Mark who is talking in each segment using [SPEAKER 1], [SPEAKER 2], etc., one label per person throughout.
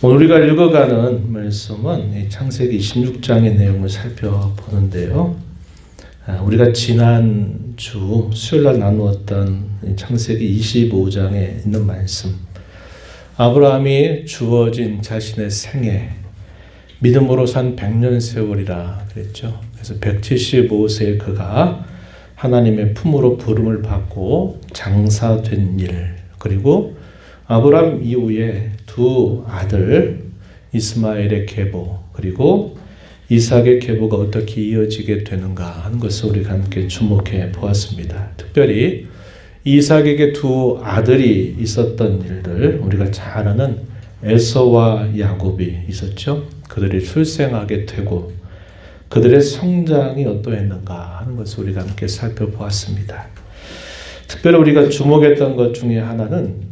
[SPEAKER 1] 오늘 우리가 읽어가는 말씀은 창세기 26장의 내용을 살펴보는데요. 우리가 지난주 수요일날 나누었던 창세기 25장에 있는 말씀, 아브라함이 주어진 자신의 생애, 믿음으로 산 100년 세월이라 그랬죠. 그래서 175세에 그가 하나님의 품으로 부름을 받고 장사된 일, 그리고 아브라함 이후에 두 아들 이스마엘의 계보 그리고 이삭의 계보가 어떻게 이어지게 되는가 하는 것을 우리가 함께 주목해 보았습니다. 특별히 이삭에게 두 아들이 있었던 일들, 우리가 잘 아는 에서와 야곱이 있었죠. 그들이 출생하게 되고 그들의 성장이 어떠했는가 하는 것을 우리가 함께 살펴보았습니다. 특별히 우리가 주목했던 것 중에 하나는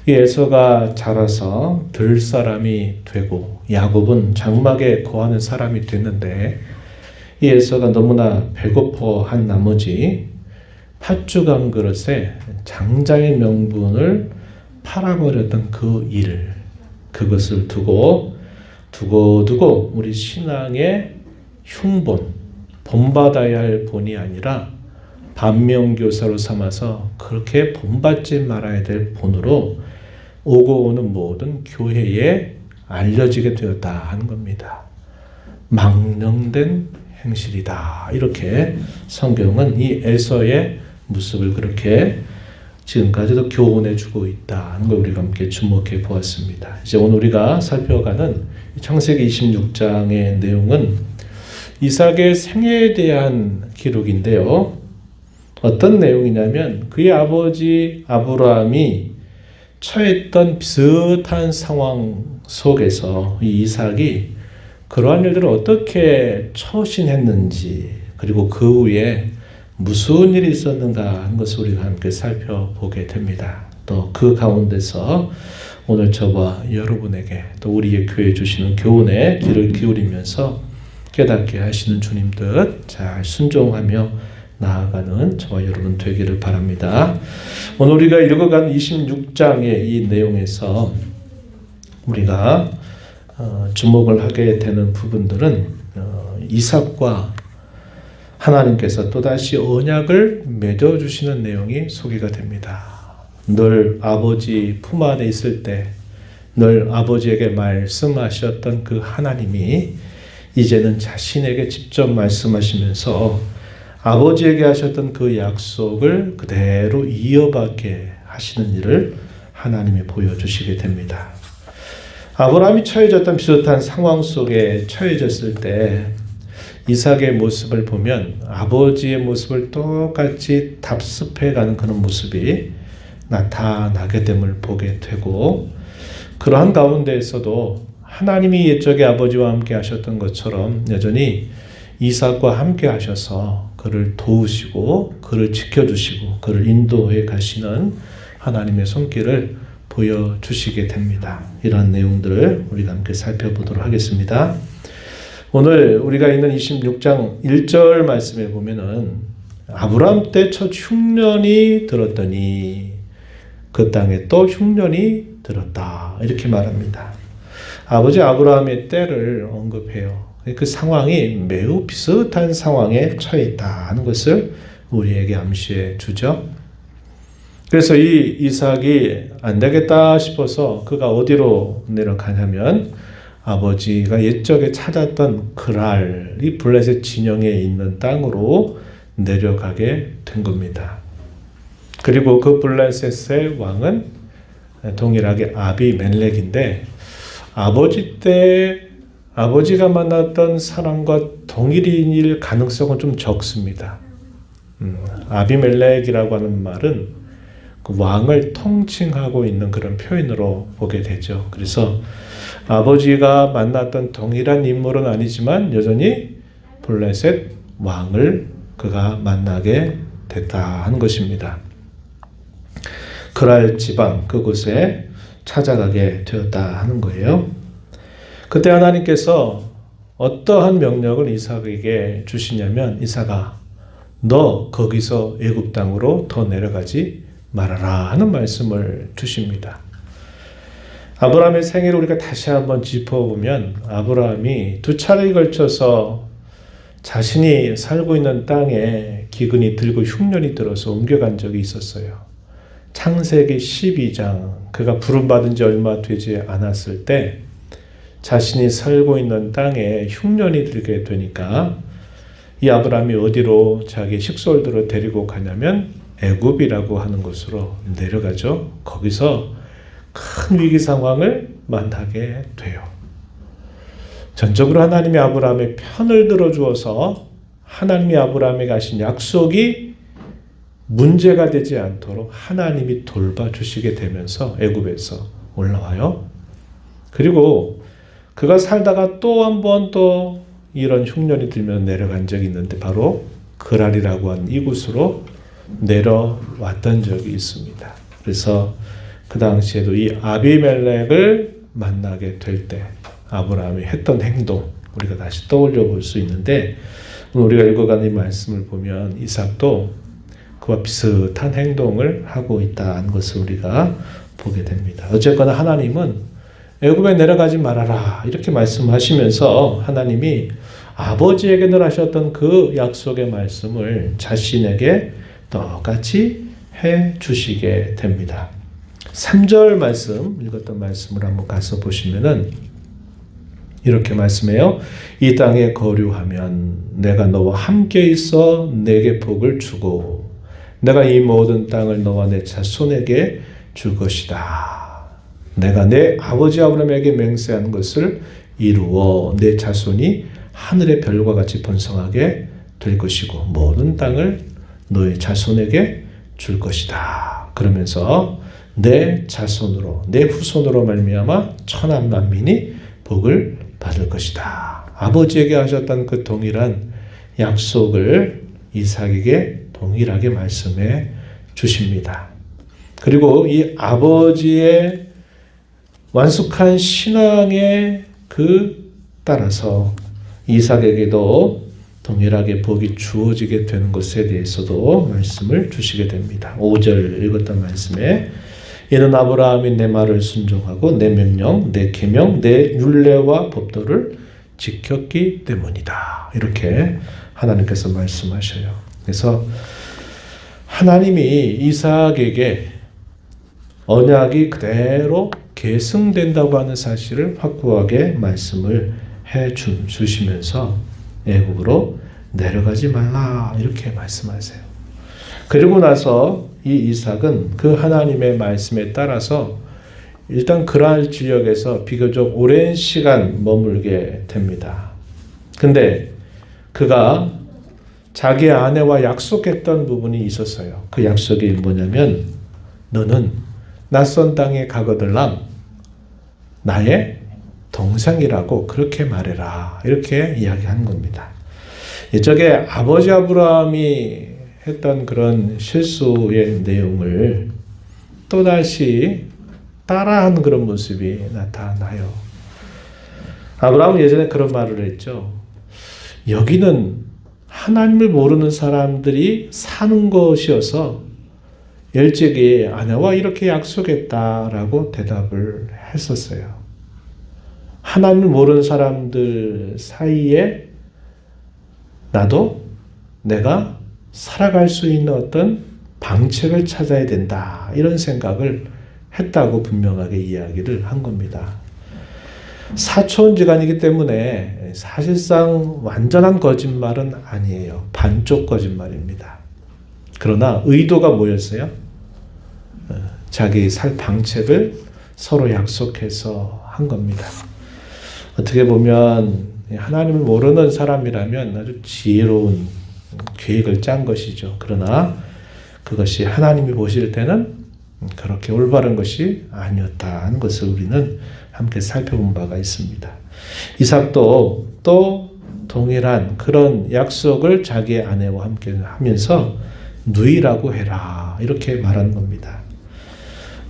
[SPEAKER 1] 이 에서가 자라서 들 사람이 되고 야곱은 장막에 거하는 사람이 됐는데, 이 에서가 너무나 배고파한 나머지 팥죽 그릇에 장자의 명분을 팔아버렸던 그 일, 그것을 두고 우리 신앙의 흉본, 본받아야 할 본이 아니라 반면교사로 삼아서 그렇게 본받지 말아야 될 본으로 오고 오는 모든 교회에 알려지게 되었다 하는 겁니다. 망령된 행실이다. 이렇게 성경은 이 에서의 모습을 그렇게 지금까지도 교훈해 주고 있다 하는 걸 우리가 함께 주목해 보았습니다. 이제 오늘 우리가 살펴가는 창세기 26장의 내용은 이삭의 생애에 대한 기록인데요. 어떤 내용이냐면 그의 아버지 아브라함이 처했던 비슷한 상황 속에서 이 이삭이 그러한 일들을 어떻게 처신했는지, 그리고 그 후에 무슨 일이 있었는가 하는 것을 우리가 함께 살펴보게 됩니다. 또 그 가운데서 오늘 저와 여러분에게 또 우리의 교회에 주시는 교훈에 귀를 기울이면서 깨닫게 하시는 주님 뜻 잘 순종하며 나아가는 저와 여러분 되기를 바랍니다. 오늘 우리가 읽어간 26장의 이 내용에서 우리가 주목을 하게 되는 부분들은 이삭과 하나님께서 또다시 언약을 맺어주시는 내용이 소개가 됩니다. 늘 아버지 품 안에 있을 때 늘 아버지에게 말씀하셨던 그 하나님이 이제는 자신에게 직접 말씀하시면서 아버지에게 하셨던 그 약속을 그대로 이어받게 하시는 일을 하나님이 보여주시게 됩니다. 아브라함이 처해졌던 비슷한 상황 속에 처해졌을 때 이삭의 모습을 보면 아버지의 모습을 똑같이 답습해가는 그런 모습이 나타나게 됨을 보게 되고, 그러한 가운데에서도 하나님이 옛적에 아버지와 함께 하셨던 것처럼 여전히 이삭과 함께 하셔서 그를 도우시고 그를 지켜주시고 그를 인도해 가시는 하나님의 손길을 보여주시게 됩니다. 이런 내용들을 우리가 함께 살펴보도록 하겠습니다. 오늘 우리가 있는 26장 1절 말씀에 보면은 아브라함 때 첫 흉년이 들었더니 그 땅에 또 흉년이 들었다, 이렇게 말합니다. 아버지 아브라함의 때를 언급해요. 그 상황이 매우 비슷한 상황에 처해 있다 하는 것을 우리에게 암시해 주죠. 그래서 이 이삭이 안 되겠다 싶어서 그가 어디로 내려가냐면 아버지가 옛적에 찾았던 그랄, 이 블레셋 진영에 있는 땅으로 내려가게 된 겁니다. 그리고 그 블레셋의 왕은 동일하게 아비멜렉인데, 아버지 때 아버지가 만났던 사람과 동일인일 가능성은 좀 적습니다. 아비멜렉이라고 하는 말은 그 왕을 통칭하고 있는 그런 표현으로 보게 되죠. 그래서 아버지가 만났던 동일한 인물은 아니지만 여전히 블레셋 왕을 그가 만나게 됐다 하는 것입니다. 그랄 지방 그곳에 찾아가게 되었다 하는 거예요. 그때 하나님께서 어떠한 명령을 이삭에게 주시냐면, 이삭아, 너 거기서 애굽 땅으로 더 내려가지 말아라 하는 말씀을 주십니다. 아브라함의 생애를 우리가 다시 한번 짚어보면 아브라함이 두 차례에 걸쳐서 자신이 살고 있는 땅에 기근이 들고 흉년이 들어서 옮겨간 적이 있었어요. 창세기 12장, 그가 부름받은 지 얼마 되지 않았을 때 자신이 살고 있는 땅에 흉년이 들게 되니까 이 아브라함이 어디로 자기 식솔들을 데리고 가냐면 애굽이라고 하는 곳으로 내려가죠. 거기서 큰 위기 상황을 만나게 돼요. 전적으로 하나님이 아브라함의 편을 들어주어서 하나님이 아브라함에게 하신 약속이 문제가 되지 않도록 하나님이 돌봐주시게 되면서 애굽에서 올라와요. 그리고 그가 살다가 또 한 번 또 이런 흉년이 들면 내려간 적이 있는데 바로 그랄이라고 하는 이곳으로 내려왔던 적이 있습니다. 그래서 그 당시에도 이 아비멜렉을 만나게 될 때 아브라함이 했던 행동 우리가 다시 떠올려 볼 수 있는데 우리가 읽어가는 이 말씀을 보면 이삭도 그와 비슷한 행동을 하고 있다는 것을 우리가 보게 됩니다. 어쨌거나 하나님은 애굽에 내려가지 말아라 이렇게 말씀하시면서 하나님이 아버지에게 늘 하셨던 그 약속의 말씀을 자신에게 똑같이 해 주시게 됩니다. 3절 말씀 읽었던 말씀을 한번 가서 보시면은 이렇게 말씀해요. 이 땅에 거류하면 내가 너와 함께 있어 내게 복을 주고 내가 이 모든 땅을 너와 내 자손에게 줄 것이다. 내가 내 아버지 아브라함에게 맹세한 것을 이루어 내 자손이 하늘의 별과 같이 번성하게 될 것이고 모든 땅을 너의 자손에게 줄 것이다. 그러면서 내 자손으로 내 후손으로 말미암아 천한 만민이 복을 받을 것이다. 아버지에게 하셨던 그 동일한 약속을 이삭에게 동일하게 말씀해 주십니다. 그리고 이 아버지의 완숙한 신앙에 그 따라서 이삭에게도 동일하게 복이 주어지게 되는 것에 대해서도 말씀을 주시게 됩니다. 5절 읽었던 말씀에 이는 아브라함이 내 말을 순종하고 내 명령, 내 계명, 내 율례와 법도를 지켰기 때문이다. 이렇게 하나님께서 말씀하셔요. 그래서 하나님이 이삭에게 언약이 그대로 계승된다고 하는 사실을 확고하게 말씀을 해 주시면서 애굽으로 내려가지 말라 이렇게 말씀하세요. 그리고 나서 이 이삭은 그 하나님의 말씀에 따라서 일단 그랄 지역에서 비교적 오랜 시간 머물게 됩니다. 근데 그가 자기 아내와 약속했던 부분이 있었어요. 그 약속이 뭐냐면 너는 낯선 땅에 가거들랑 나의 동생이라고 그렇게 말해라 이렇게 이야기한 겁니다. 이쪽에 아버지 아브라함이 했던 그런 실수의 내용을 또다시 따라한 그런 모습이 나타나요. 아브라함은 예전에 그런 말을 했죠. 여기는 하나님을 모르는 사람들이 사는 것이어서 일찍이 아내와 이렇게 약속했다라고 대답을 했었어요. 하나님을 모르는 사람들 사이에 나도 내가 살아갈 수 있는 어떤 방책을 찾아야 된다. 이런 생각을 했다고 분명하게 이야기를 한 겁니다. 사초원지간이기 때문에 사실상 완전한 거짓말은 아니에요. 반쪽 거짓말입니다. 그러나 의도가 뭐였어요? 자기 살 방책을 서로 약속해서 한 겁니다. 어떻게 보면 하나님을 모르는 사람이라면 아주 지혜로운 계획을 짠 것이죠. 그러나 그것이 하나님이 보실 때는 그렇게 올바른 것이 아니었다는 것을 우리는 함께 살펴본 바가 있습니다. 이삭도 또 동일한 그런 약속을 자기의 아내와 함께 하면서 누이라고 해라 이렇게 말한 겁니다.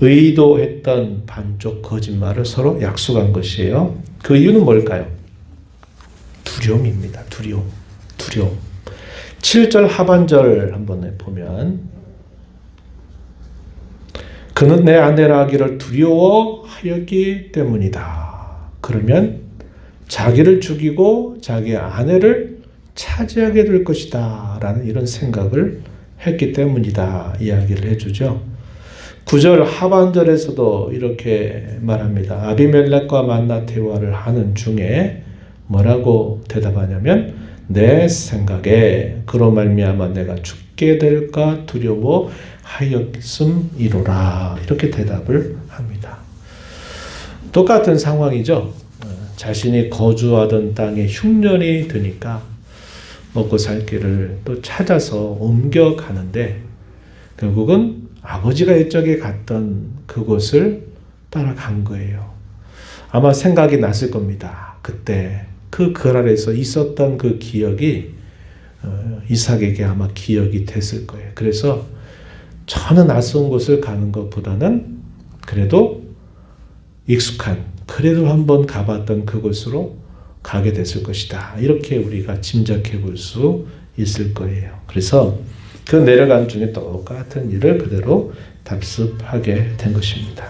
[SPEAKER 1] 의도했던 반쪽 거짓말을 서로 약속한 것이에요. 그 이유는 뭘까요? 두려움입니다. 두려움. 7절 하반절 한번 보면 그는 내 아내라 하기를 두려워 하였기 때문이다. 그러면 자기를 죽이고 자기의 아내를 차지하게 될 것이다 라는 이런 생각을 했기 때문이다 이야기를 해주죠. 9절 하반절에서도 이렇게 말합니다. 아비멜렉과 만나 대화를 하는 중에 뭐라고 대답하냐면 내 생각에 그로 말미암아 내가 죽게 될까 두려워하였음이로라 이렇게 대답을 합니다. 똑같은 상황이죠. 자신이 거주하던 땅에 흉년이 드니까 먹고 살 길을 또 찾아서 옮겨가는데 결국은 아버지가 옛적에 갔던 그곳을 따라간 거예요. 아마 생각이 났을 겁니다. 그때 그 아래에서 있었던 그 기억이 이삭에게 아마 기억이 됐을 거예요. 그래서 저는 낯선 곳을 가는 것보다는 그래도 익숙한, 그래도 한번 가봤던 그곳으로 가게 됐을 것이다. 이렇게 우리가 짐작해 볼 수 있을 거예요. 그래서 그 내려간 중에 똑같은 일을 그대로 답습하게 된 것입니다.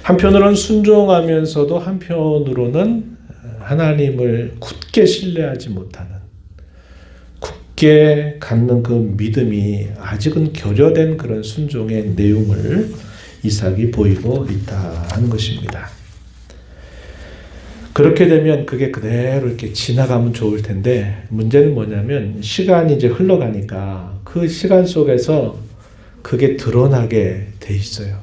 [SPEAKER 1] 한편으로는 순종하면서도 한편으로는 하나님을 굳게 신뢰하지 못하는, 굳게 갖는 그 믿음이 아직은 결여된 그런 순종의 내용을 이삭이 보이고 있다 하는 것입니다. 그렇게 되면 그게 그대로 이렇게 지나가면 좋을 텐데 문제는 뭐냐면 시간이 이제 흘러가니까 그 시간 속에서 그게 드러나게 돼 있어요.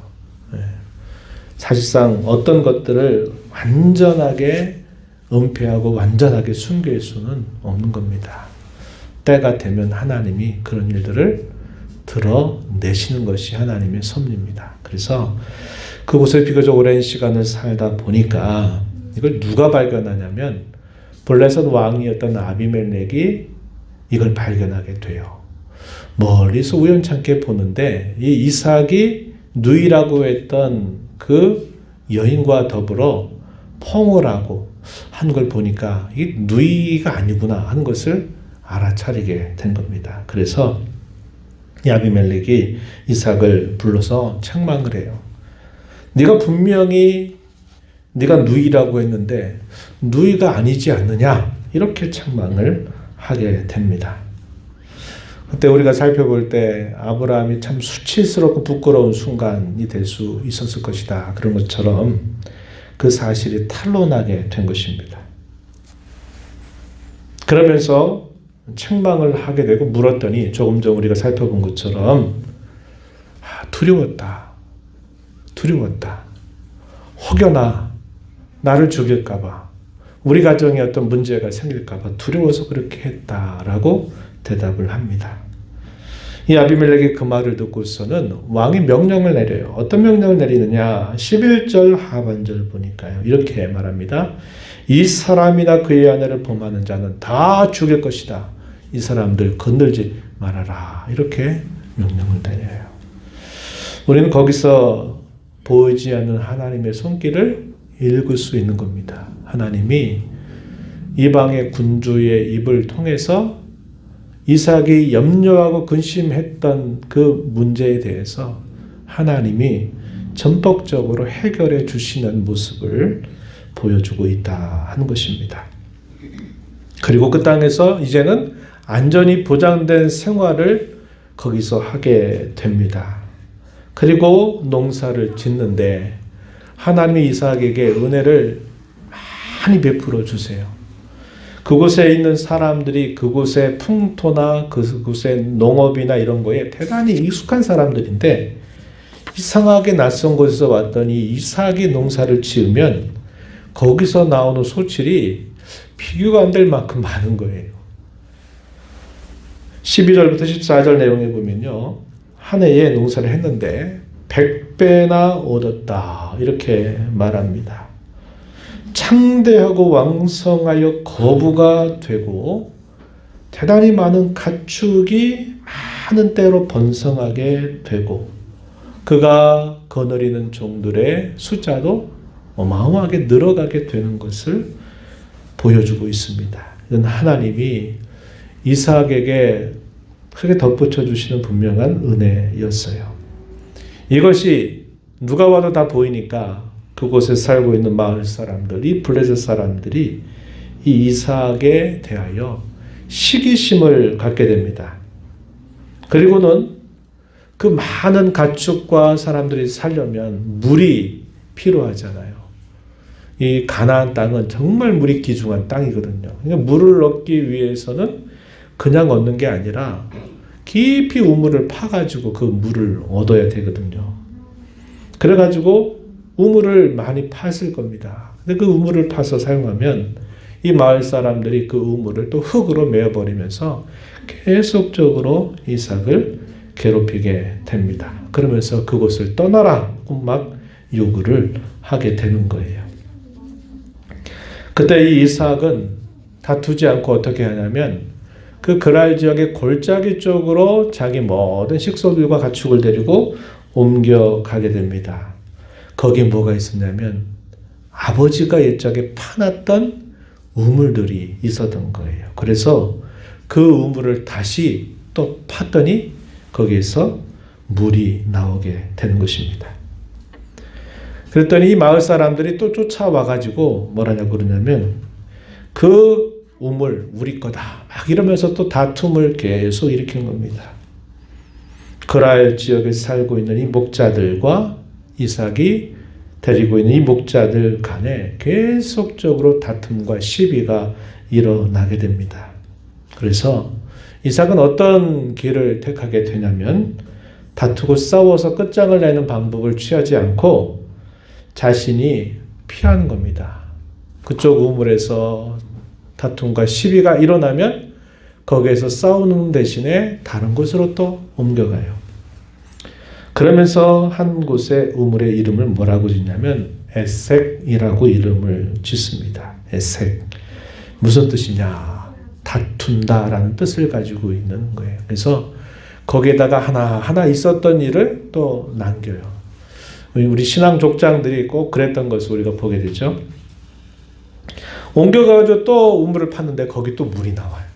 [SPEAKER 1] 사실상 어떤 것들을 완전하게 은폐하고 완전하게 숨길 수는 없는 겁니다. 때가 되면 하나님이 그런 일들을 드러내시는 것이 하나님의 섭리입니다. 그래서 그곳에 비교적 오랜 시간을 살다 보니까 이걸 누가 발견하냐면 블레셋 왕이었던 아비멜렉이 이걸 발견하게 돼요. 멀리서 우연찮게 보는데 이 이삭이 누이라고 했던 그 여인과 더불어 펑을 하고 한 걸 보니까 이게 누이가 아니구나 하는 것을 알아차리게 된 겁니다. 그래서 이 아비멜렉이 이삭을 불러서 책망을 해요. 네가 분명히 네가 누이라고 했는데 누이가 아니지 않느냐 이렇게 책망을 하게 됩니다. 그때 우리가 살펴볼 때 아브라함이 참 수치스럽고 부끄러운 순간이 될 수 있었을 것이다. 그런 것처럼 그 사실이 탄로나게 된 것입니다. 그러면서 책망을 하게 되고 물었더니 조금 전 우리가 살펴본 것처럼 두려웠다. 혹여나 나를 죽일까봐 우리 가정에 어떤 문제가 생길까봐 두려워서 그렇게 했다라고 대답을 합니다. 이 아비멜렉이 그 말을 듣고서는 왕이 명령을 내려요. 어떤 명령을 내리느냐? 11절 하반절 보니까요. 이렇게 말합니다. 이 사람이나 그의 아내를 범하는 자는 다 죽일 것이다. 이 사람들 건들지 말아라. 이렇게 명령을 내려요. 우리는 거기서 보이지 않는 하나님의 손길을 읽을 수 있는 겁니다. 하나님이 이방의 군주의 입을 통해서 이삭이 염려하고 근심했던 그 문제에 대해서 하나님이 전폭적으로 해결해 주시는 모습을 보여주고 있다 하는 것입니다. 그리고 그 땅에서 이제는 안전이 보장된 생활을 거기서 하게 됩니다. 그리고 농사를 짓는데 하나님이 이삭에게 은혜를 많이 베풀어 주세요. 그곳에 있는 사람들이 그곳의 풍토나 그곳의 농업이나 이런 거에 대단히 익숙한 사람들인데 이상하게 낯선 곳에서 왔더니 이삭이 농사를 지으면 거기서 나오는 소출이 비교가 안 될 만큼 많은 거예요. 12절부터 14절 내용에 보면요. 한 해에 농사를 했는데 100배나 얻었다 이렇게 말합니다. 창대하고 왕성하여 거부가 되고 대단히 많은 가축이 많은 때로 번성하게 되고 그가 거느리는 종들의 숫자도 어마어마하게 늘어가게 되는 것을 보여주고 있습니다. 이건 하나님이 이삭에게 크게 덧붙여 주시는 분명한 은혜였어요. 이것이 누가 와도 다 보이니까 그곳에 살고 있는 마을 사람들, 이 블레셋 사람들이 이 이삭에 대하여 시기심을 갖게 됩니다. 그리고는 그 많은 가축과 사람들이 살려면 물이 필요하잖아요. 이 가나안 땅은 정말 물이 귀중한 땅이거든요. 그러니까 물을 얻기 위해서는 그냥 얻는 게 아니라 깊이 우물을 파가지고 그 물을 얻어야 되거든요. 그래가지고 우물을 많이 팠을 겁니다. 근데 그 우물을 파서 사용하면 이 마을 사람들이 그 우물을 또 흙으로 메어버리면서 계속적으로 이삭을 괴롭히게 됩니다. 그러면서 그곳을 떠나라고 막 요구를 하게 되는 거예요. 그때 이 이삭은 다투지 않고 어떻게 하냐면 그 그랄 지역의 골짜기 쪽으로 자기 모든 식소들과 가축을 데리고 옮겨가게 됩니다. 거기에 뭐가 있었냐면 아버지가 옛적에 파놨던 우물들이 있었던 거예요. 그래서 그 우물을 다시 또 팠더니 거기에서 물이 나오게 되는 것입니다. 그랬더니 이 마을 사람들이 또 쫓아와가지고 뭐라냐고 그러냐면 그 우물 우리 거다 막 이러면서 또 다툼을 계속 일으킨 겁니다. 그랄 지역에 살고 있는 이 목자들과 이삭이 데리고 있는 이 목자들 간에 계속적으로 다툼과 시비가 일어나게 됩니다. 그래서 이삭은 어떤 길을 택하게 되냐면 다투고 싸워서 끝장을 내는 방법을 취하지 않고 자신이 피하는 겁니다. 그쪽 우물에서 다툼과 시비가 일어나면 거기에서 싸우는 대신에 다른 곳으로 또 옮겨가요. 그러면서 한 곳의 우물의 이름을 뭐라고 짓냐면 에색이라고 이름을 짓습니다. 에색. 무슨 뜻이냐? 다툰다라는 뜻을 가지고 있는 거예요. 그래서 거기에다가 하나 있었던 일을 또 남겨요. 우리 신앙 족장들이 꼭 그랬던 것을 우리가 보게 되죠. 옮겨가지고 또 우물을 팠는데 거기 또 물이 나와요.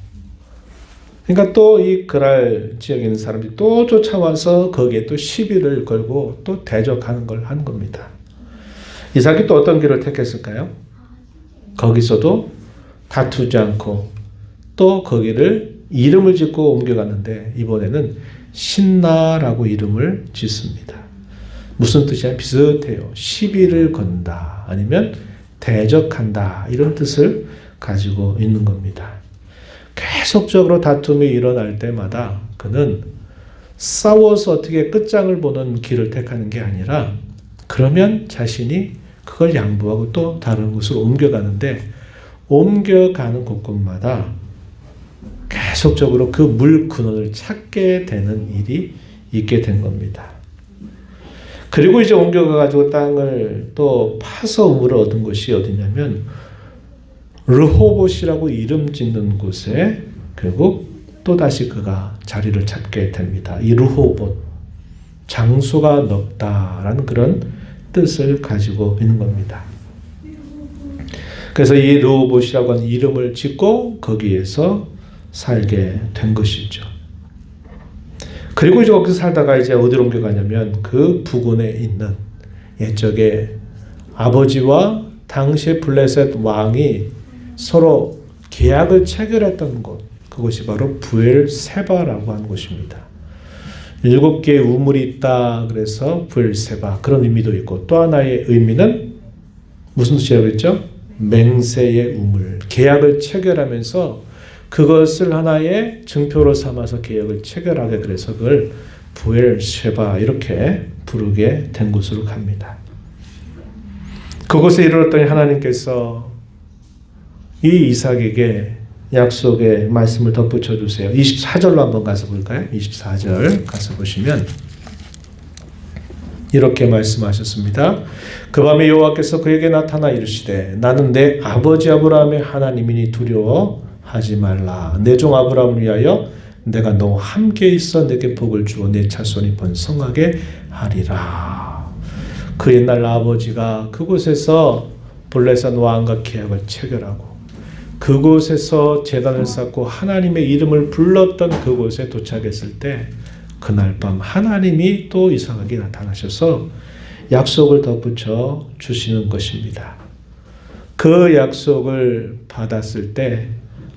[SPEAKER 1] 그러니까 또 이 그랄 지역에 있는 사람들이 또 쫓아와서 거기에 또 시비를 걸고 또 대적하는 걸 하는 겁니다. 이삭이 또 어떤 길을 택했을까요? 거기서도 다투지 않고 또 거기를 이름을 짓고 옮겨갔는데 이번에는 신나라고 이름을 짓습니다. 무슨 뜻이냐? 비슷해요. 시비를 건다 아니면 대적한다 이런 뜻을 가지고 있는 겁니다. 계속적으로 다툼이 일어날 때마다 그는 싸워서 어떻게 끝장을 보는 길을 택하는 게 아니라 그러면 자신이 그걸 양보하고 또 다른 곳으로 옮겨가는데 옮겨가는 곳곳마다 계속적으로 그 물 근원을 찾게 되는 일이 있게 된 겁니다. 그리고 이제 옮겨가가지고 땅을 또 파서 우물을 얻은 곳이 어디냐면 르호봇이라고 이름 짓는 곳에 결국 또다시 그가 자리를 찾게 됩니다. 이 르호봇, 장수가 넓다라는 그런 뜻을 가지고 있는 겁니다. 그래서 이 르호봇이라고 하는 이름을 짓고 거기에서 살게 된 것이죠. 그리고 이제 거기서 살다가 이제 어디로 옮겨가냐면 그 부근에 있는 옛적에 아버지와 당시의 블레셋 왕이 서로 계약을 체결했던 곳, 그것이 바로 브엘세바라고 하는 곳입니다. 7개의 우물이 있다 그래서 브엘세바 그런 의미도 있고 또 하나의 의미는 무슨 뜻이라고 했죠? 맹세의 우물, 계약을 체결하면서 그것을 하나의 증표로 삼아서 계약을 체결하게 그래서 그걸 브엘세바 이렇게 부르게 된 곳으로 갑니다. 그곳에 이르렀더니 하나님께서 이 이삭에게 약속의 말씀을 덧붙여 주세요. 24절로 한번 가서 볼까요? 24절 가서 보시면 이렇게 말씀하셨습니다. 그 밤에 여호와께서 그에게 나타나 이르시되 나는 내 아버지 아브라함의 하나님이니 두려워하지 말라. 내 종 아브라함을 위하여 내가 너와 함께 있어 내게 복을 주어 내 자손이 번성하게 하리라. 그 옛날 아버지가 그곳에서 블레셋 왕과 계약을 체결하고 그곳에서 제단을 쌓고 하나님의 이름을 불렀던 그곳에 도착했을 때 그날 밤 하나님이 또 이상하게 나타나셔서 약속을 덧붙여 주시는 것입니다. 그 약속을 받았을 때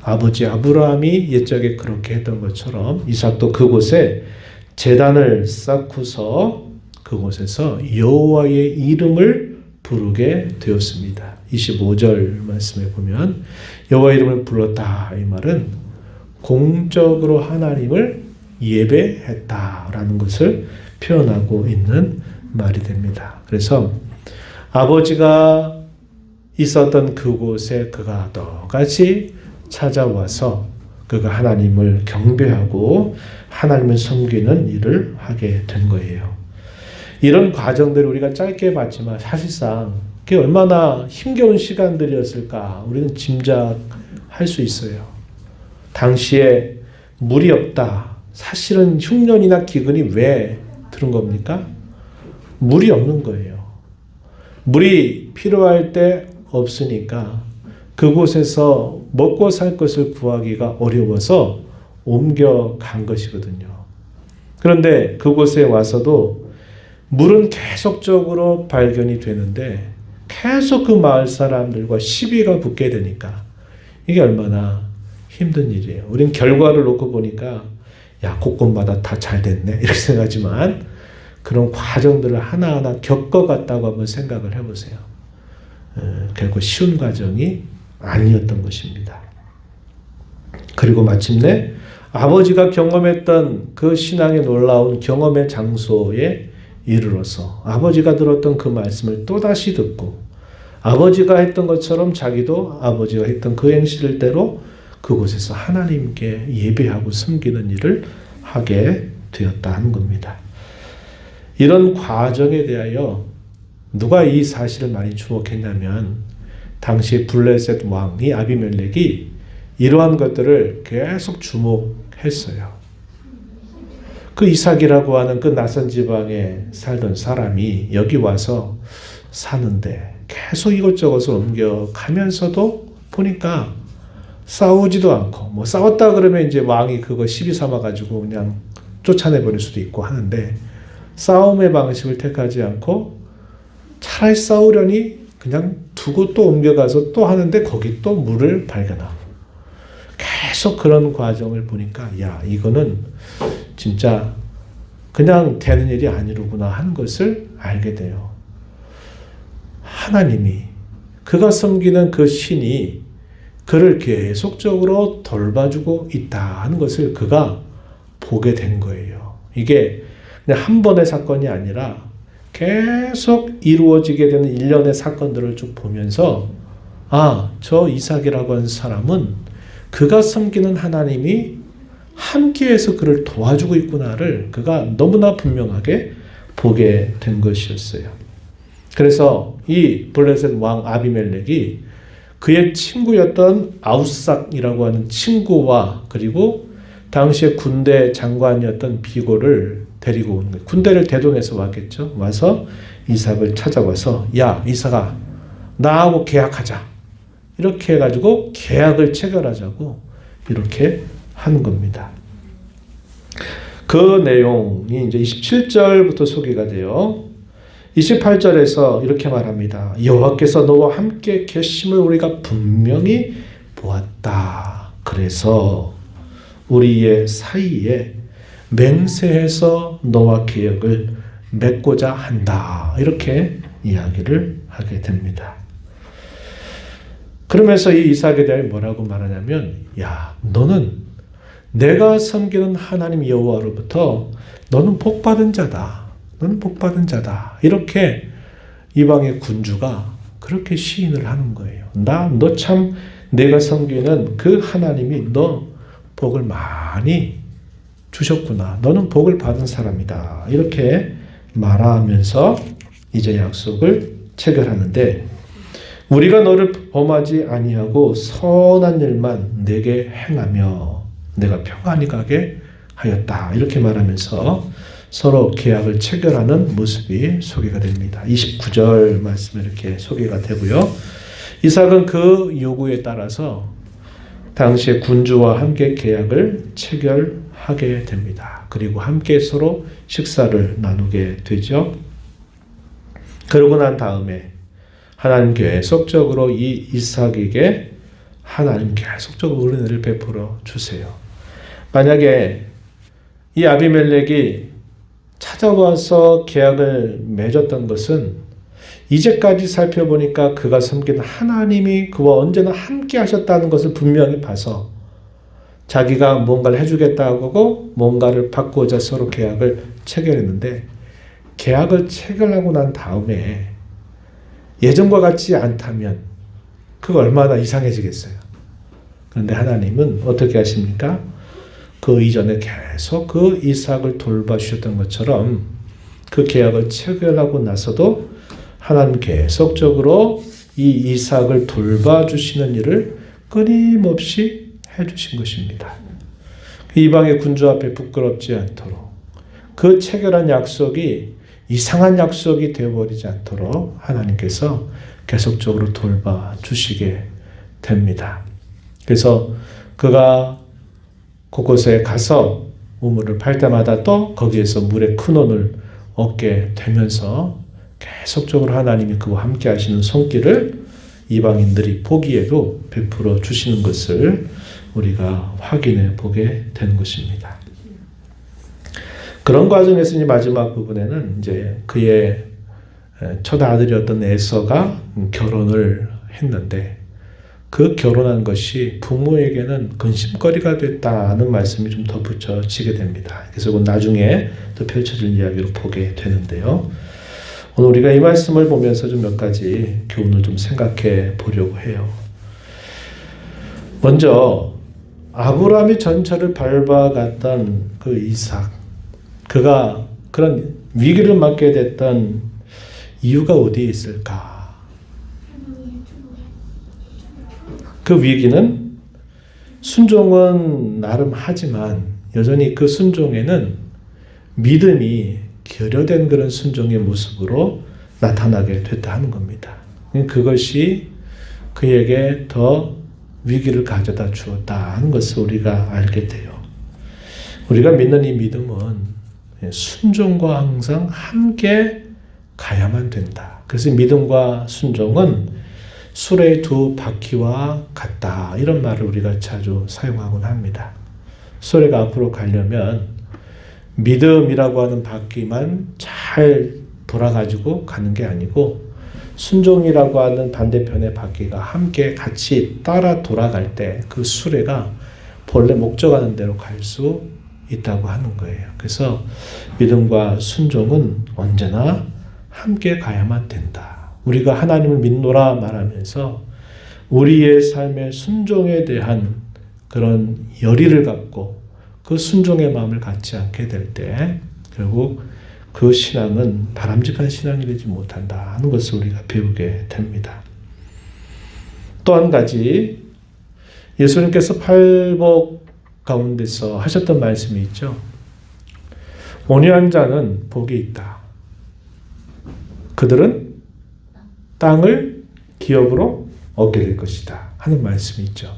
[SPEAKER 1] 아버지 아브라함이 옛적에 그렇게 했던 것처럼 이삭도 그곳에 제단을 쌓고서 그곳에서 여호와의 이름을 부르게 되었습니다. 25절 말씀에 보면 여호와의 이름을 불렀다, 이 말은 공적으로 하나님을 예배했다라는 것을 표현하고 있는 말이 됩니다. 그래서 아버지가 있었던 그곳에 그가 또다시 찾아와서 그가 하나님을 경배하고 하나님을 섬기는 일을 하게 된 거예요. 이런 과정들을 우리가 짧게 봤지만 사실상 그게 얼마나 힘겨운 시간들이었을까 우리는 짐작할 수 있어요. 당시에 물이 없다. 사실은 흉년이나 기근이 왜 들은 겁니까? 물이 없는 거예요. 물이 필요할 때 없으니까 그곳에서 먹고 살 것을 구하기가 어려워서 옮겨간 것이거든요. 그런데 그곳에 와서도 물은 계속적으로 발견이 되는데 계속 그 마을 사람들과 시비가 붙게 되니까 이게 얼마나 힘든 일이에요. 우린 결과를 놓고 보니까 야, 곳곳마다 다 잘 됐네 이렇게 생각하지만 그런 과정들을 하나하나 겪어갔다고 한번 생각을 해보세요. 결코 쉬운 과정이 아니었던 것입니다. 그리고 마침내 아버지가 경험했던 그 신앙의 놀라운 경험의 장소에 이르러서 아버지가 들었던 그 말씀을 또다시 듣고 아버지가 했던 것처럼 자기도 아버지가 했던 그 행실대로 그곳에서 하나님께 예배하고 섬기는 일을 하게 되었다 하는 겁니다. 이런 과정에 대하여 누가 이 사실을 많이 주목했냐면 당시 블레셋 왕이 아비멜렉이 이러한 것들을 계속 주목했어요. 그 이삭이라고 하는 그 낯선 지방에 살던 사람이 여기 와서 사는데 계속 이것저것을 옮겨가면서도 보니까 싸우지도 않고 뭐 싸웠다 그러면 이제 왕이 그거 시비 삼아가지고 그냥 쫓아내버릴 수도 있고 하는데 싸움의 방식을 택하지 않고 차라리 싸우려니 그냥 두고 또 옮겨가서 또 하는데 거기 또 물을 발견하고 계속 그런 과정을 보니까 야, 이거는 진짜 그냥 되는 일이 아니로구나 하는 것을 알게 돼요. 하나님이 그가 섬기는 그 신이 그를 계속적으로 돌봐주고 있다 하는 것을 그가 보게 된 거예요. 이게 그냥 한 번의 사건이 아니라 계속 이루어지게 되는 일련의 사건들을 쭉 보면서 아, 저 이삭이라고 하는 사람은 그가 섬기는 하나님이 함께해서 그를 도와주고 있구나를 그가 너무나 분명하게 보게 된 것이었어요. 그래서 이 블레셋 왕 아비멜렉이 그의 친구였던 아우삭이라고 하는 친구와 그리고 당시에 군대 장관이었던 비고를 데리고 온 거예요. 군대를 대동해서 왔겠죠. 와서 이삭을 찾아와서 야, 이삭아, 나하고 계약하자. 이렇게 해가지고 계약을 체결하자고 이렇게 하는 겁니다. 그 내용이 이제 27절부터 소개가 돼요. 28절에서 이렇게 말합니다. 여호와께서 너와 함께 계심을 우리가 분명히 보았다. 그래서 우리의 사이에 맹세해서 너와 계약을 맺고자 한다. 이렇게 이야기를 하게 됩니다. 그러면서 이 이삭에 대해 뭐라고 말하냐면 야, 너는 내가 섬기는 하나님 여호와로부터 너는 복받은 자다. 너는 복받은 자다. 이렇게 이방의 군주가 그렇게 시인을 하는 거예요. 너 참 내가 섬기는 그 하나님이 너 복을 많이 주셨구나. 너는 복을 받은 사람이다. 이렇게 말하면서 이제 약속을 체결하는데 우리가 너를 범하지 아니하고 선한 일만 내게 행하며 내가 평안히 가게 하였다. 이렇게 말하면서 서로 계약을 체결하는 모습이 소개가 됩니다. 29절 말씀에 이렇게 소개가 되고요. 이삭은 그 요구에 따라서 당시의 군주와 함께 계약을 체결하게 됩니다. 그리고 함께 서로 식사를 나누게 되죠. 그러고 난 다음에 하나님 계속적으로 이 이삭에게 하나님 계속적으로 은혜를 베풀어 주세요. 만약에 이 아비멜렉이 찾아와서 계약을 맺었던 것은 이제까지 살펴보니까 그가 섬기는 하나님이 그와 언제나 함께 하셨다는 것을 분명히 봐서 자기가 뭔가를 해주겠다고 하고 뭔가를 받고자 서로 계약을 체결했는데, 계약을 체결하고 난 다음에 예전과 같지 않다면 그거 얼마나 이상해지겠어요. 그런데 하나님은 어떻게 하십니까? 그 이전에 계속 그 이삭을 돌봐주셨던 것처럼 그 계약을 체결하고 나서도 하나님 계속적으로 이 이삭을 돌봐주시는 일을 끊임없이 해주신 것입니다. 이방의 군주 앞에 부끄럽지 않도록, 그 체결한 약속이 이상한 약속이 되어버리지 않도록 하나님께서 계속적으로 돌봐주시게 됩니다. 그래서 그가 곳곳에 가서 우물을 팔 때마다 또 거기에서 물의 큰 혼을 얻게 되면서 계속적으로 하나님이 그와 함께 하시는 손길을 이방인들이 보기에도 베풀어 주시는 것을 우리가 확인해 보게 되는 것입니다. 그런 과정에서 이제 마지막 부분에는 이제 그의 첫 아들이었던 에서가 결혼을 했는데, 그 결혼한 것이 부모에게는 근심거리가 됐다는 말씀이 좀 덧붙여지게 됩니다. 그래서 나중에 또 펼쳐질 이야기로 보게 되는데요. 오늘 우리가 이 말씀을 보면서 좀 몇 가지 교훈을 좀 생각해 보려고 해요. 먼저 아브라함이 전철을 밟아갔던 그 이삭, 그가 그런 위기를 맞게 됐던 이유가 어디에 있을까? 그 위기는 순종은 나름 하지만 여전히 그 순종에는 믿음이 결여된 그런 순종의 모습으로 나타나게 됐다 하는 겁니다. 그것이 그에게 더 위기를 가져다 주었다 하는 것을 우리가 알게 돼요. 우리가 믿는 이 믿음은 순종과 항상 함께 가야만 된다. 그래서 믿음과 순종은 수레의 두 바퀴와 같다, 이런 말을 우리가 자주 사용하곤 합니다. 수레가 앞으로 가려면 믿음이라고 하는 바퀴만 잘 돌아가지고 가는 게 아니고 순종이라고 하는 반대편의 바퀴가 함께 같이 따라 돌아갈 때 그 수레가 본래 목적하는 대로 갈 수 있다고 하는 거예요. 그래서 믿음과 순종은 언제나 함께 가야만 된다. 우리가 하나님을 믿노라 말하면서 우리의 삶의 순종에 대한 그런 열의를 갖고 그 순종의 마음을 갖지 않게 될 때 결국 그 신앙은 바람직한 신앙이 되지 못한다 하는 것을 우리가 배우게 됩니다. 또 한 가지, 예수님께서 팔복 가운데서 하셨던 말씀이 있죠. 온유한 자는 복이 있다. 그들은 땅을 기업으로 얻게 될 것이다 하는 말씀이 있죠.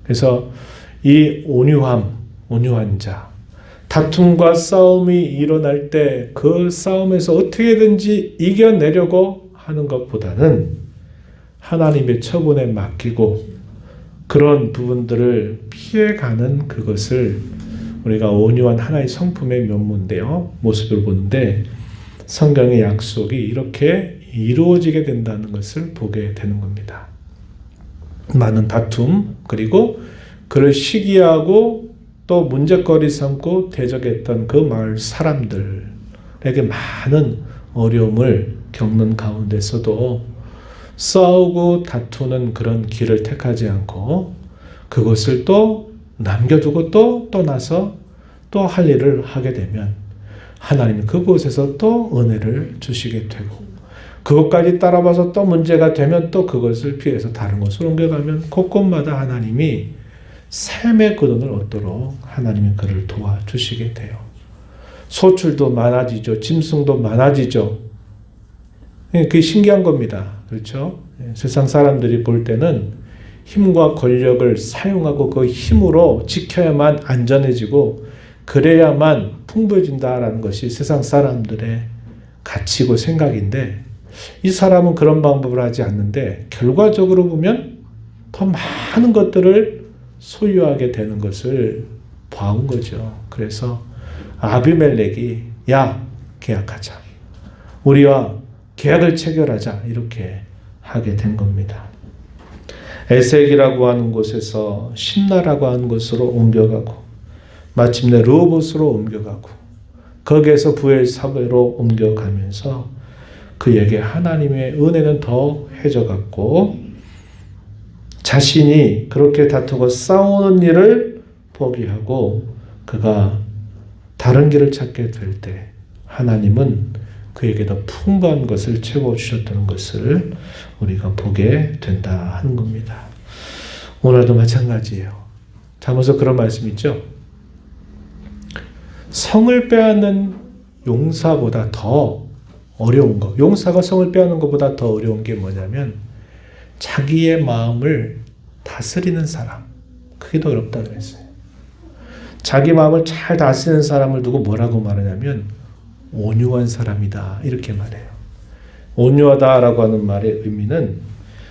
[SPEAKER 1] 그래서 이 온유한 자, 다툼과 싸움이 일어날 때 그 싸움에서 어떻게든지 이겨내려고 하는 것보다는 하나님의 처분에 맡기고 그런 부분들을 피해가는 그것을 우리가 온유한 하나의 성품의 면모인데요, 모습을 보는데 성경의 약속이 이렇게 이루어지게 된다는 것을 보게 되는 겁니다. 많은 다툼, 그리고 그를 시기하고 또 문제거리 삼고 대적했던 그 마을 사람들에게 많은 어려움을 겪는 가운데서도 싸우고 다투는 그런 길을 택하지 않고 그것을 또 남겨두고 또 떠나서 또 할 일을 하게 되면 하나님은 그곳에서 또 은혜를 주시게 되고, 그것까지 따라봐서 또 문제가 되면 또 그것을 피해서 다른 곳으로 옮겨가면 곳곳마다 하나님이 삶의 근원을 얻도록 하나님이 그를 도와주시게 돼요. 소출도 많아지죠. 짐승도 많아지죠. 그게 신기한 겁니다. 그렇죠? 세상 사람들이 볼 때는 힘과 권력을 사용하고 그 힘으로 지켜야만 안전해지고 그래야만 풍부해진다라는 것이 세상 사람들의 가치고 생각인데, 이 사람은 그런 방법을 하지 않는데 결과적으로 보면 더 많은 것들을 소유하게 되는 것을 봐온 거죠. 그래서 아비멜렉이 야, 계약하자. 우리와 계약을 체결하자. 이렇게 하게 된 겁니다. 에색이라고 하는 곳에서 신나라고 하는 곳으로 옮겨가고 마침내 르호봇으로 옮겨가고 거기에서 부엘사베로 옮겨가면서 그에게 하나님의 은혜는 더해져갔고 자신이 그렇게 다투고 싸우는 일을 포기하고 그가 다른 길을 찾게 될 때 하나님은 그에게 더 풍부한 것을 채워주셨다는 것을 우리가 보게 된다 하는 겁니다. 오늘도 마찬가지예요. 잠언에서 그런 말씀 있죠. 성을 빼앗는 용사보다 더 어려운 것, 용사가 성을 빼앗는 것보다 더 어려운 게 뭐냐면 자기의 마음을 다스리는 사람, 그게 더 어렵다 그랬어요. 자기 마음을 잘 다스리는 사람을 두고 뭐라고 말하냐면 온유한 사람이다 이렇게 말해요. 온유하다라고 하는 말의 의미는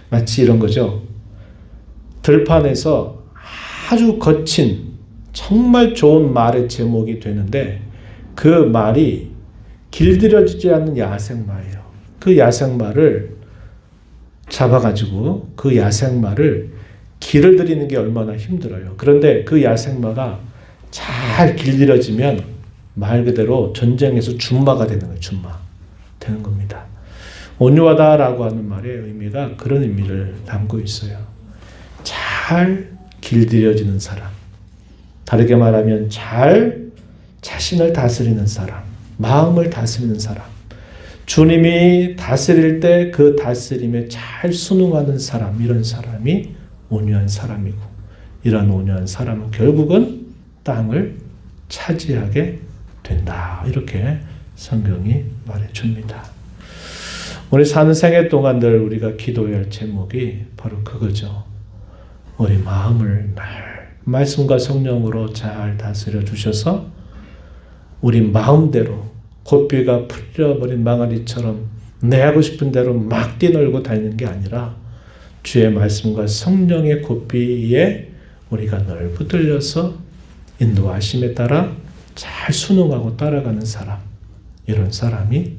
[SPEAKER 1] 마치 이런 거죠. 들판에서 아주 거친 정말 좋은 말의 제목이 되는데 그 말이 길들여지지 않는 야생마예요. 그 야생마를 잡아가지고 그 야생마를 길을 들이는 게 얼마나 힘들어요. 그런데 그 야생마가 잘 길들여지면 말 그대로 전쟁에서 준마가 되는 거예요. 준마 되는 겁니다. 온유하다라고 하는 말의 의미가 그런 의미를 담고 있어요. 잘 길들여지는 사람, 다르게 말하면 잘 자신을 다스리는 사람, 마음을 다스리는 사람, 주님이 다스릴 때 그 다스림에 잘 순응하는 사람, 이런 사람이 온유한 사람이고 이런 온유한 사람은 결국은 땅을 차지하게 된다. 이렇게 성경이 말해줍니다. 우리 사는 생애 동안 늘 우리가 기도해야 할 제목이 바로 그거죠. 우리 마음을 날 말씀과 성령으로 잘 다스려 주셔서 우리 마음대로 고삐가 풀려버린 망아리처럼 내 하고 싶은 대로 막 뛰놀고 다니는 게 아니라 주의 말씀과 성령의 고삐에 우리가 늘 붙들려서 인도하심에 따라 잘 순응하고 따라가는 사람, 이런 사람이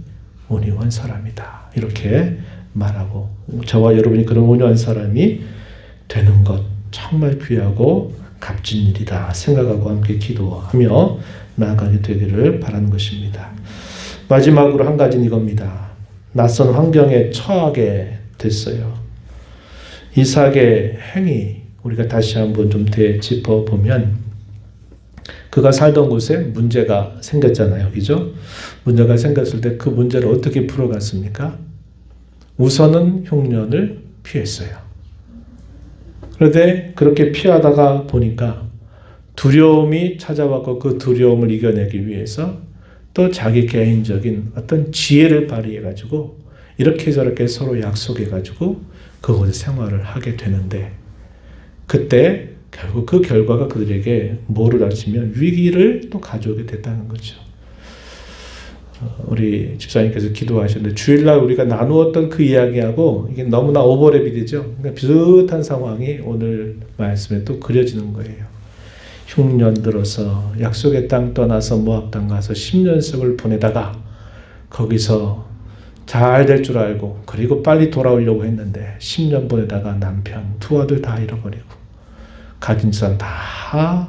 [SPEAKER 1] 온유한 사람이다. 이렇게 말하고 저와 여러분이 그런 온유한 사람이 되는 것 정말 귀하고 값진 일이다 생각하고 함께 기도하며 나아가게 되기를 바라는 것입니다. 마지막으로 한 가지는 이겁니다. 낯선 환경에 처하게 됐어요. 이삭의 행위 우리가 다시 한번 좀 되짚어보면 그가 살던 곳에 문제가 생겼잖아요. 그죠? 문제가 생겼을 때 그 문제를 어떻게 풀어갔습니까? 우선은 흉년을 피했어요. 그런데 그렇게 피하다가 보니까 두려움이 찾아왔고 그 두려움을 이겨내기 위해서 또 자기 개인적인 어떤 지혜를 발휘해가지고 이렇게 저렇게 서로 약속해가지고 그곳에 생활을 하게 되는데 그때 결국 그 결과가 그들에게 뭐를 다치면 위기를 또 가져오게 됐다는 거죠. 우리 집사님께서 기도하셨는데 주일날 우리가 나누었던 그 이야기하고 이게 너무나 오버랩이 되죠. 그러니까 비슷한 상황이 오늘 말씀에 또 그려지는 거예요. 흉년 들어서 약속의 땅 떠나서 모압 땅 가서 10년석을 보내다가 거기서 잘 될 줄 알고 그리고 빨리 돌아오려고 했는데 10년 보내다가 남편, 두 아들 다 잃어버리고 가진 자산 다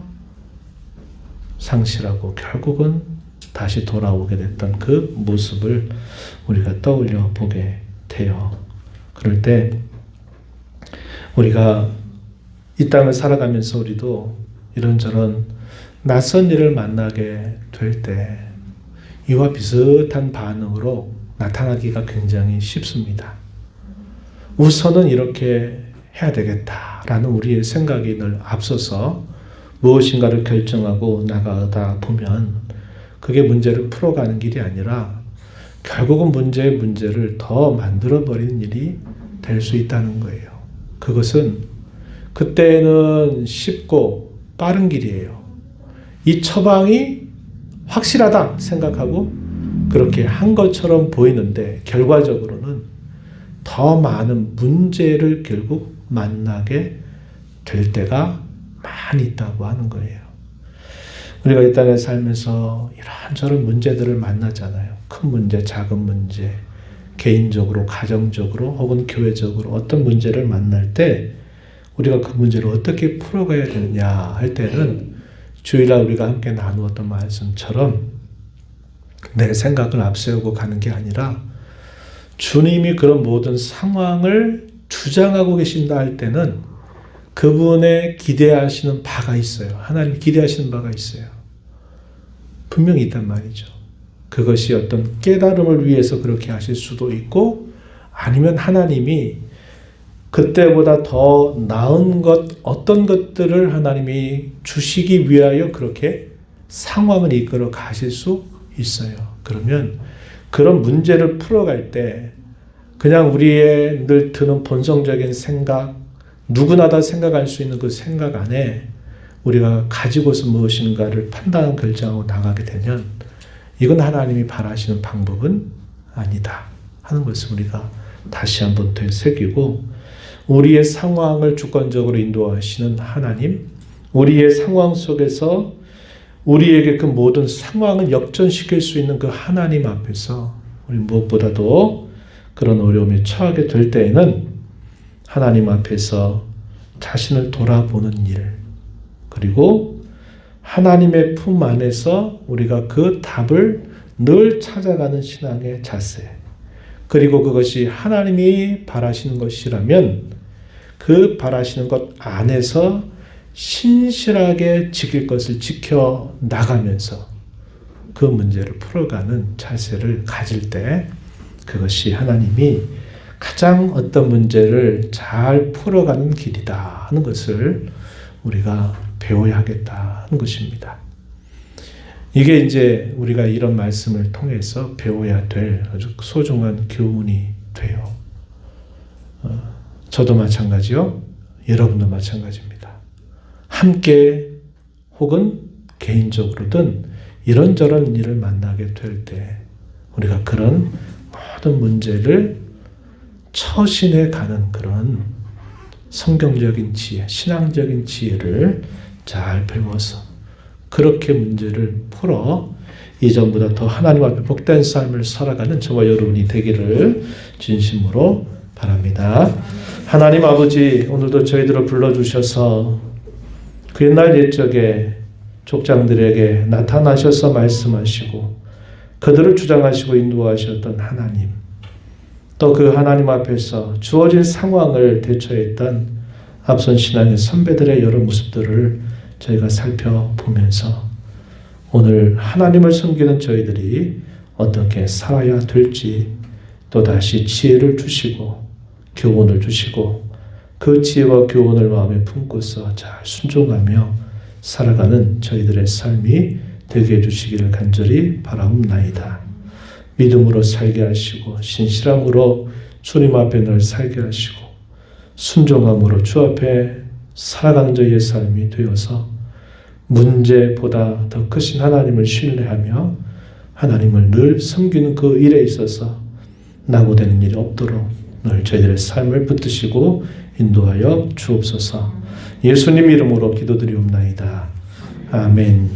[SPEAKER 1] 상실하고 결국은 다시 돌아오게 됐던 그 모습을 우리가 떠올려 보게 돼요. 그럴 때 우리가 이 땅을 살아가면서 우리도 이런저런 낯선 일을 만나게 될 때 이와 비슷한 반응으로 나타나기가 굉장히 쉽습니다. 우선은 이렇게 해야 되겠다라는 우리의 생각이 늘 앞서서 무엇인가를 결정하고 나가다 보면 그게 문제를 풀어가는 길이 아니라 결국은 문제를 더 만들어버리는 일이 될 수 있다는 거예요. 그것은 그때는 쉽고 빠른 길이에요. 이 처방이 확실하다 생각하고 그렇게 한 것처럼 보이는데 결과적으로는 더 많은 문제를 결국 만나게 될 때가 많이 있다고 하는 거예요. 우리가 이 땅에 살면서 이런저런 문제들을 만나잖아요. 큰 문제, 작은 문제, 개인적으로, 가정적으로 혹은 교회적으로 어떤 문제를 만날 때 우리가 그 문제를 어떻게 풀어가야 되느냐 할 때는 주일날 우리가 함께 나누었던 말씀처럼 내 생각을 앞세우고 가는 게 아니라 주님이 그런 모든 상황을 주장하고 계신다 할 때는 그분의 기대하시는 바가 있어요. 하나님 기대하시는 바가 있어요. 분명히 있단 말이죠. 그것이 어떤 깨달음을 위해서 그렇게 하실 수도 있고 아니면 하나님이 그때보다 더 나은 것, 어떤 것들을 하나님이 주시기 위하여 그렇게 상황을 이끌어 가실 수 있어요. 그러면 그런 문제를 풀어갈 때 그냥 우리의 늘 드는 본성적인 생각, 누구나 다 생각할 수 있는 그 생각 안에 우리가 가지고서 무엇인가를 판단 결정하고 나가게 되면 이건 하나님이 바라시는 방법은 아니다 하는 것을 우리가 다시 한번 되새기고 우리의 상황을 주권적으로 인도하시는 하나님, 우리의 상황 속에서 우리에게 그 모든 상황을 역전시킬 수 있는 그 하나님 앞에서 우리 무엇보다도 그런 어려움에 처하게 될 때에는 하나님 앞에서 자신을 돌아보는 일, 그리고 하나님의 품 안에서 우리가 그 답을 늘 찾아가는 신앙의 자세, 그리고 그것이 하나님이 바라시는 것이라면 그 바라시는 것 안에서 신실하게 지킬 것을 지켜 나가면서 그 문제를 풀어가는 자세를 가질 때 그것이 하나님이 가장 어떤 문제를 잘 풀어가는 길이다 하는 것을 우리가 배워야 하겠다 하는 것입니다. 이게 이제 우리가 이런 말씀을 통해서 배워야 될 아주 소중한 교훈이 돼요. 저도 마찬가지요. 여러분도 마찬가지입니다. 함께 혹은 개인적으로든 이런저런 일을 만나게 될 때 우리가 그런 모든 문제를 처신해 가는 그런 성경적인 지혜, 신앙적인 지혜를 잘 배워서 그렇게 문제를 풀어 이전보다 더 하나님 앞에 복된 삶을 살아가는 저와 여러분이 되기를 진심으로 바랍니다. 하나님 아버지, 오늘도 저희들을 불러주셔서 그 옛날 옛적에 족장들에게 나타나셔서 말씀하시고 그들을 주장하시고 인도하셨던 하나님, 또 그 하나님 앞에서 주어진 상황을 대처했던 앞선 신앙의 선배들의 여러 모습들을 저희가 살펴보면서 오늘 하나님을 섬기는 저희들이 어떻게 살아야 될지 또다시 지혜를 주시고 교훈을 주시고 그 지혜와 교훈을 마음에 품고서 잘 순종하며 살아가는 저희들의 삶이 되게 해주시기를 간절히 바라옵나이다. 믿음으로 살게 하시고 신실함으로 주님 앞에 늘 살게 하시고 순종함으로 주 앞에 살아가는 저희의 삶이 되어서 문제보다 더 크신 하나님을 신뢰하며 하나님을 늘 섬기는 그 일에 있어서 낙오되는 일이 없도록 늘 저희들의 삶을 붙드시고 인도하여 주옵소서. 예수님 이름으로 기도드리옵나이다. 아멘.